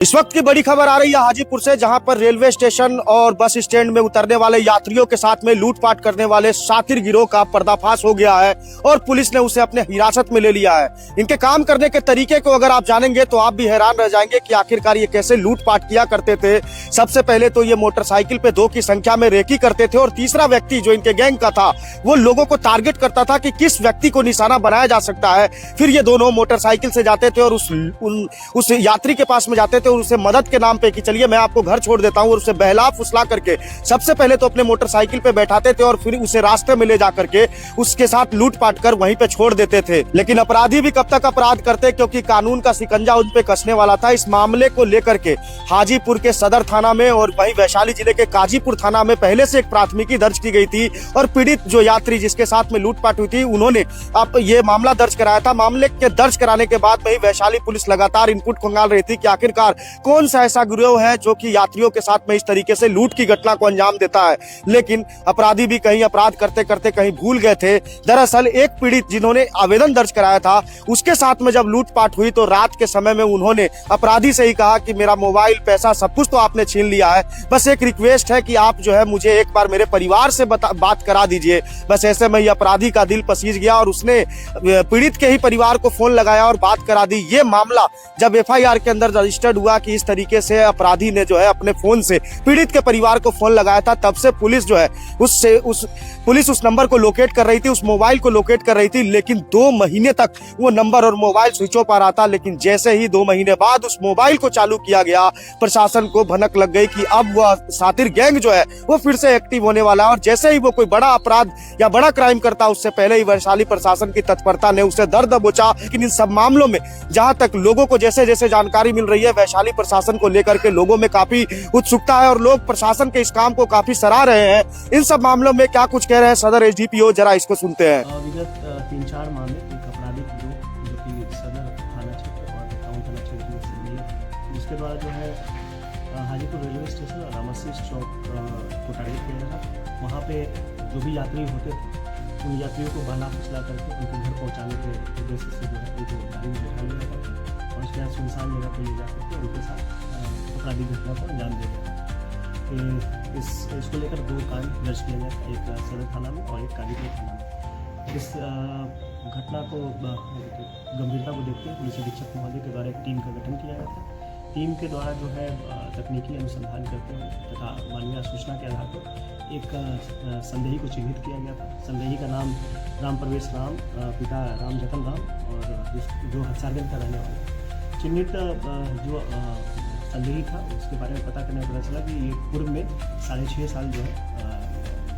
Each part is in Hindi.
इस वक्त की बड़ी खबर आ रही है हाजीपुर से, जहां पर रेलवे स्टेशन और बस स्टैंड में उतरने वाले यात्रियों के साथ में लूटपाट करने वाले शातिर गिरोह का पर्दाफाश हो गया है और पुलिस ने उसे अपने हिरासत में ले लिया है। इनके काम करने के तरीके को अगर आप जानेंगे तो आप भी हैरान रह जाएंगे कि आखिरकार ये कैसे लूटपाट किया करते थे। सबसे पहले तो ये मोटरसाइकिल पे 2 की संख्या में रेकी करते थे और तीसरा व्यक्ति जो इनके गैंग का था वो लोगों को टारगेट करता था कि किस व्यक्ति को निशाना बनाया जा सकता है। फिर ये दोनों मोटरसाइकिल से जाते थे और उस यात्री के पास में जाते थे और उसे मदद के नाम पे कि चलिए मैं आपको घर छोड़ देता हूं, और उसे बहला फुसला करके सबसे पहले तो अपने मोटरसाइकिल पे बैठाते थे और फिर उसे रास्ते में ले जाकर के उसके साथ लूटपाट कर वहीं पे छोड़ देते थे। लेकिन अपराधी भी कब तक अपराध करते, क्योंकि कानून का शिकंजा उन पे कसने वाला था। इस मामले को लेकर के हाजीपुर के सदर थाना में और वहीं वैशाली जिले के काजीपुर थाना में पहले से एक प्राथमिकी दर्ज की गई थी और पीड़ित जो यात्री जिसके साथ में लूटपाट हुई थी उन्होंने अब ये मामला दर्ज कराया था। मामले के दर्ज कराने के बाद वही वैशाली पुलिस लगातार इनपुट खंगाल रही थी कि आखिरकार कौन सा ऐसा गिरोह है जो कि यात्रियों के साथ में इस तरीके से लूट की घटना को अंजाम देता है। लेकिन अपराधी भी कहीं अपराध करते करते कहीं भूल गए थे। दरअसल एक पीड़ित जिन्होंने आवेदन दर्ज कराया था उसके साथ में जब लूटपाट हुई तो रात के समय में उन्होंने अपराधी से ही कहा कि मेरा मोबाइल, पैसा सब कुछ तो आपने छीन लिया है, बस एक रिक्वेस्ट है कि आप जो है मुझे एक बार मेरे परिवार से बात करा दीजिए। बस ऐसे में ही अपराधी का दिल पसीज गया और उसने पीड़ित के ही परिवार को फोन लगाया और बात करा दी। ये मामला जब FIR के अंदर रजिस्टर्ड हुआ कि इस तरीके से अपराधी ने जो है अपने फोन से पीड़ित के परिवार को फोन लगाया था, तब से पुलिस जो है पुलिस उस नंबर को लोकेट कर रही थी, उस मोबाइल को लोकेट कर रही थी। लेकिन 2 महीने तक वो नंबर और मोबाइल स्विच ऑफ आ रहा था। लेकिन जैसे ही 2 महीने बाद उस मोबाइल को चालू किया गया, प्रशासन को भनक लग गई कि अब वह शातिर गैंग जो है वो फिर से एक्टिव होने वाला है। और जैसे ही वो कोई बड़ा अपराध या बड़ा क्राइम करता, उससे पहले ही वैशाली प्रशासन की तत्परता ने उसे दर्द दबोचा। लेकिन इन सब मामलों में जहां तक लोगों को जैसे जैसे जानकारी मिल रही है, वैशाली प्रशासन को लेकर के लोगों में काफी उत्सुकता है और लोग प्रशासन के इस काम को काफी सराह रहे हैं। इन सब मामलों में क्या कुछ कह रहे हैं सदर SDPO, जरा इसको सुनते हैं। विगत 3-4 माह में एक आपराधिक गिरोह जो कि सदर थाना क्षेत्र और टाउन थाना क्षेत्र में सक्रिय है, जिसके द्वारा जो है हाजीपुर रेलवे स्टेशन और रामसिस चौक को टारगेट किया था। वहाँ पे जो भी यात्री होते उन यात्रियों को बहला फुसला करके उनको घर पहुँचाने के उद्देश्य से जो है उनको गाड़ी में बैठा लिया था और उसके बाद सुनसान जगह पर ले जा करके उनके साथ अपराधी घटना को अंजाम दे दिया। इसको लेकर 2 कांड दर्ज किया गया था, एक सदर थाना में और एक काजीपुर थाना में। इस घटना को गंभीरता को देखते हुए पुलिस अधीक्षक महोदय के द्वारा एक टीम का गठन किया गया था। टीम के द्वारा जो है तकनीकी अनुसंधान करते हुए तथा मानवीय सूचना के आधार पर एक संदेही को चिन्हित किया गया था। संदेही का नाम राम प्रवेश राम, पिता राम जतन राम, और जो हत्यारगंज का रहने वाला चिन्हित जो संदेही था उसके बारे में पता करने में पता चला कि ये पूर्व में 6.5 साल जो है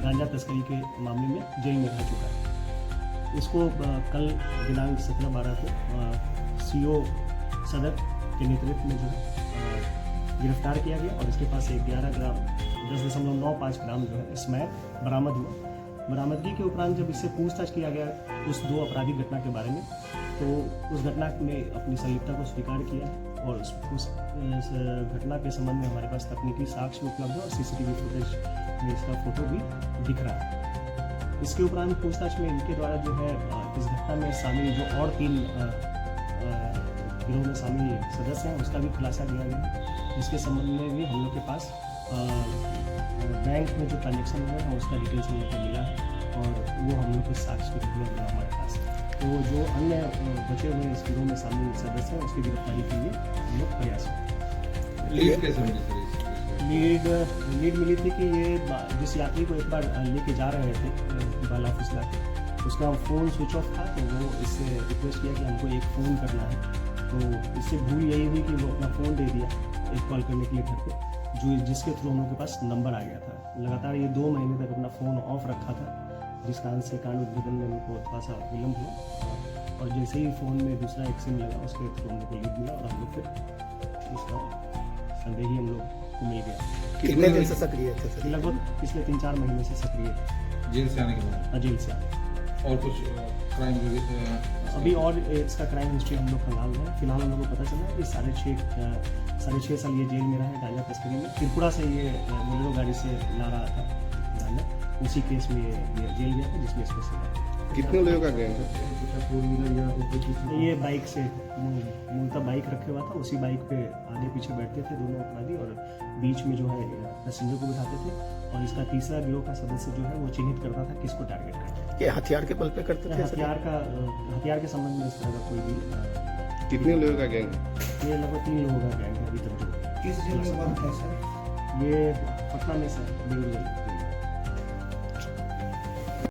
गांजा तस्करी के मामले में जेल में रह चुका है। इसको कल दिनांक 17/12 को CO सदर के नेतृत्व में जो है गिरफ्तार किया गया और इसके पास एक 11 ग्राम 10.95 ग्राम जो है स्मैक बरामद हुआ। बरामदगी के उपरांत जब इससे पूछताछ किया गया उस 2 आपराधिक घटना के बारे में, तो उस घटना में अपनी संलिप्तता को स्वीकार किया और उस घटना के संबंध में हमारे पास तकनीकी साक्ष्य उपलब्ध है और CCTV फुटेज में इसका फोटो भी दिख रहा है। इसके उपरांत पूछताछ में इनके द्वारा जो है इस घटना में शामिल जो और 3 गिरोह में शामिल सदस्य हैं उसका भी खुलासा किया गया, जिसके संबंध में भी हम लोग के पास बैंक में जो ट्रांजेक्शन हुआ है उसका डिटेल्स हम लोग को मिला है और वो हम लोग के साक्ष्य के रूप में हमारे पास है। तो जो अन्य बचे हुए इस गिरोह में शामिल सदस्य हैं उसकी गिरफ्तारी के लिए हम लोग प्रयास करें। लीड मिली थी कि ये जिस यात्री को एक बार लेके जा रहे थे बहला फुसला के, उसका फ़ोन स्विच ऑफ था, तो वो इससे रिक्वेस्ट किया कि हमको एक फ़ोन करना है। तो इससे भूल यही हुई कि वो अपना फ़ोन दे दिया एक कॉल करने के लिए घर पे, जिसके थ्रू हम लोग के पास नंबर आ गया था। लगातार ये 2 महीने तक अपना फ़ोन ऑफ रखा था, जिस कारण से कांड उद्भेदन में उनको थोड़ा सा विलम्ब हुआ और जैसे ही फ़ोन में दूसरा एक सिम लगा उसके थ्रू हम लोग को लीड मिला और हम लोग फिर उसका संदेही हम लोग को मिल गया। कितने दिन से सक्रिय थे? लगभग पिछले 3-4 महीने से सक्रिय है। जेल से आने के बाद? जेल से और कुछ क्राइम अभी और इसका क्राइम हिस्ट्री हम लोग खंगाल रहे हैं। फिलहाल हम लोग को पता चला है कि 6.5 साल ये जेल में रहा है गांजा तस्करी में। त्रिपुरा से ये बोलेरो गाड़ी से ला रहा था गांजा, उसी केस में ये जेल गया था जिसमें इसको सजा। कितने लोगों का गैंग है? ये बाइक से मूलतः बाइक रखे हुआ था, उसी बाइक पे आगे पीछे बैठते थे दोनों अपराधी और बीच में जो है पैसेंजर को बिठाते थे और इसका तीसरा गिरोह का सदस्य जो है वो चिन्हित करता था किसको टारगेट करना है। ये हथियार के बल पे करते थे सर? हथियार के संबंध में इस तरह का कोई भी कितने लोगों का गैंग है? ये लगभग 3 लोगों का गैंग है अभी तक जो किस जेल में बंद है सर? ये पटना में सर बेगूसराय